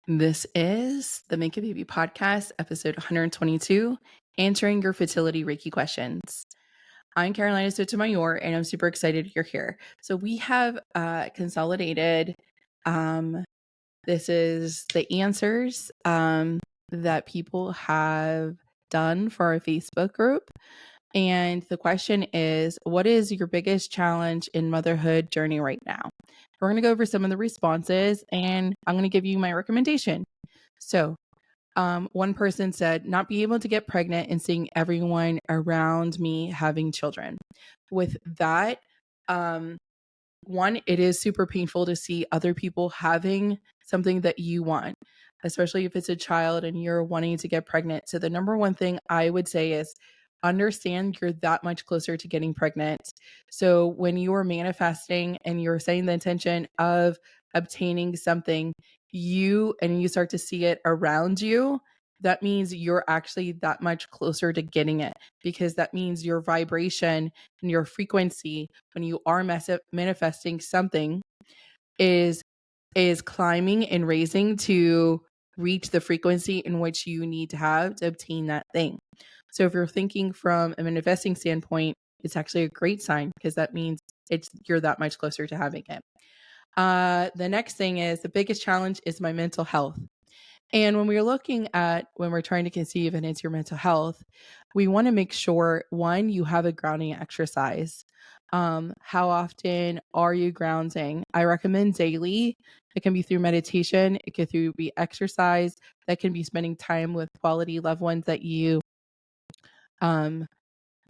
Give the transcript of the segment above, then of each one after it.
This is the Make a Baby podcast, episode 122, answering your fertility Reiki questions. I'm Carolina Sotomayor, and I'm super excited you're here. So we have consolidated. This is the answers that people have done for our Facebook group. And the question is, what is your biggest challenge in motherhood journey right now? We're going to go over some of the responses, and I'm going to give you my recommendation. So, one person said, not be able to get pregnant and seeing everyone around me having children. With that, one, it is super painful to see other people having something that you want, especially if it's a child and you're wanting to get pregnant. So, the number one thing I would say is understand you're that much closer to getting pregnant. So, when you are manifesting and you're setting the intention of obtaining something, you start to see it around you, that means you're actually that much closer to getting it, because that means your vibration and your frequency when you are manifesting something is climbing and raising to reach the frequency in which you need to have to obtain that thing. So if you're thinking from a manifesting standpoint, it's actually a great sign, because that means you're that much closer to having it. The next thing is, the biggest challenge is my mental health. And when we're trying to conceive and it's your mental health, we want to make sure, one, you have a grounding exercise. How often are you grounding? I recommend daily. It can be through meditation. It could be exercise. That can be spending time with quality loved ones that you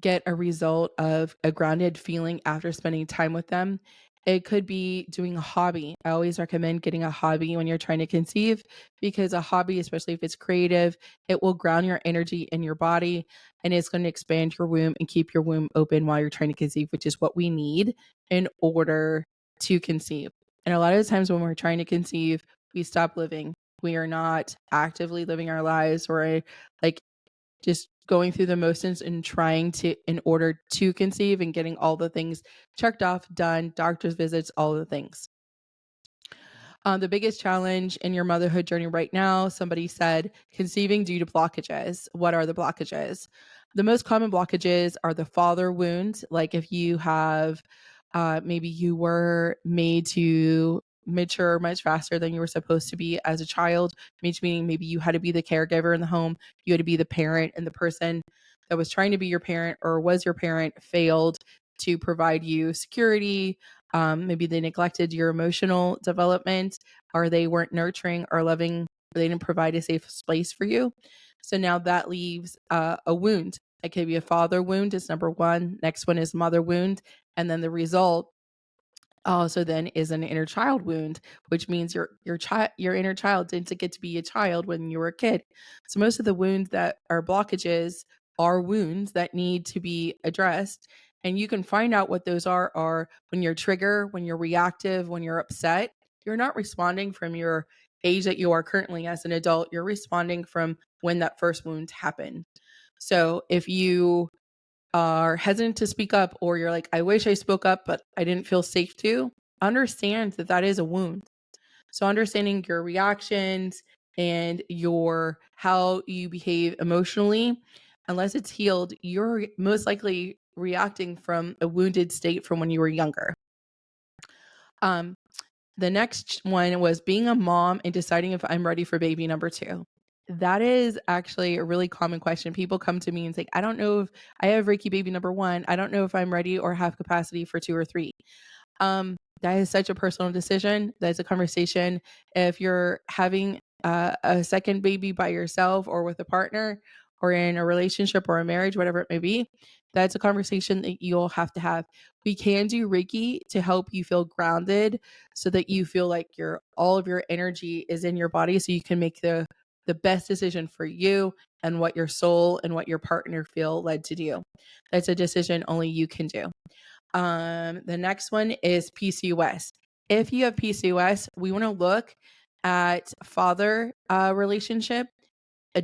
get a result of a grounded feeling after spending time with them. It could be doing a hobby. I always recommend getting a hobby when you're trying to conceive, because a hobby, especially if it's creative, it will ground your energy in your body, and it's going to expand your womb and keep your womb open while you're trying to conceive, which is what we need in order to conceive. And a lot of the times when we're trying to conceive, we stop living. We are not actively living our lives. We're like just going through the motions and in order to conceive and getting all the things checked off, done, doctor's visits, all the things. The biggest challenge in your motherhood journey right now, somebody said, conceiving due to blockages. What are the blockages? The most common blockages are the father wound. Like if you have, maybe you were made to mature much faster than you were supposed to be as a child, meaning maybe you had to be the caregiver in the home, you had to be the parent, and the person that was trying to be your parent or was your parent failed to provide you security. Maybe they neglected your emotional development, or they weren't nurturing or loving, or they didn't provide a safe space for you. So now that leaves a wound. It could be a father wound is number one. Next one is mother wound. And then the result also then is an inner child wound, which means your inner child didn't get to be a child when you were a kid. So most of the wounds that are blockages are wounds that need to be addressed. And you can find out what those are when you're triggered, when you're reactive, when you're upset. You're not responding from your age that you are currently as an adult. You're responding from when that first wound happened. So if you are hesitant to speak up, or you're like, I wish I spoke up, but I didn't feel safe to, understand that that is a wound. So understanding your reactions and how you behave emotionally, unless it's healed, you're most likely reacting from a wounded state from when you were younger. The next one was being a mom and deciding if I'm ready for baby number 2. That is actually a really common question. People come to me and say, I don't know if I have Reiki baby number 1. I don't know if I'm ready or have capacity for 2 or 3. That is such a personal decision. That's a conversation. If you're having a second baby by yourself or with a partner or in a relationship or a marriage, whatever it may be, that's a conversation that you'll have to have. We can do Reiki to help you feel grounded, so that you feel like all of your energy is in your body, so you can make the best decision for you and what your soul and what your partner feel led to do. That's a decision only you can do. The next one is PCOS. If you have PCOS, we want to look at father relationship,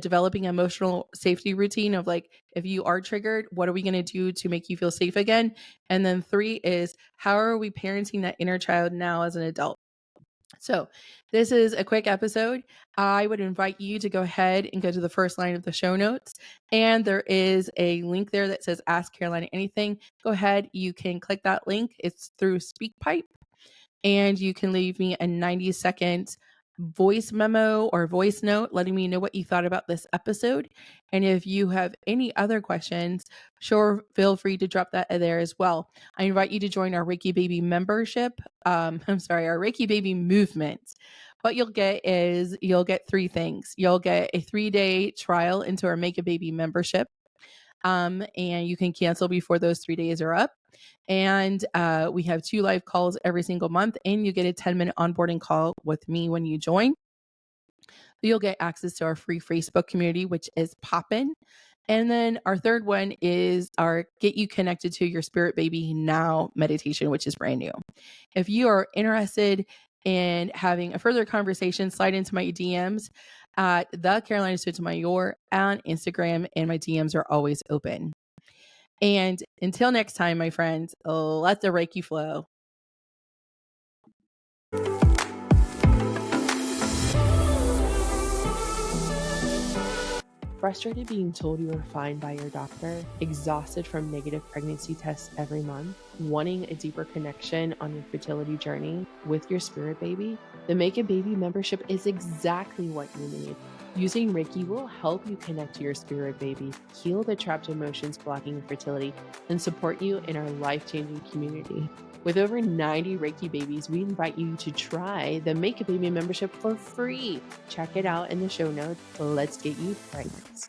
developing emotional safety routine of like, if you are triggered, what are we going to do to make you feel safe again? And then 3 is, how are we parenting that inner child now as an adult? So this is a quick episode. I would invite you to go ahead and go to the first line of the show notes. And there is a link there that says Ask Carolina Anything. Go ahead. You can click that link. It's through SpeakPipe. And you can leave me a 90-second voice memo or voice note letting me know what you thought about this episode. And if you have any other questions, sure, feel free to drop that there as well. I invite you to join our Reiki Baby membership. Our Reiki Baby movement. What you'll get is you'll get 3 things. You'll get a 3-day trial into our Make a Baby membership. And you can cancel before those 3 days are up. And we have 2 live calls every single month, and you get a 10-minute onboarding call with me when you join. You'll get access to our free Facebook community, which is poppin'. And then our third one is our Get You Connected to Your Spirit Baby Now meditation, which is brand new. If you are interested in having a further conversation, slide into my DMs at the Carolina Sotomayor on Instagram, and my DMs are always open. And until next time, my friends, let the Reiki flow. Frustrated being told you are fine by your doctor, exhausted from negative pregnancy tests every month, wanting a deeper connection on your fertility journey with your spirit baby? The Make a Baby membership is exactly what you need. Using Reiki will help you connect to your spirit baby, heal the trapped emotions blocking fertility, and support you in our life-changing community. With over 90 Reiki babies, we invite you to try the Make a Baby membership for free. Check it out in the show notes. Let's get you pregnant.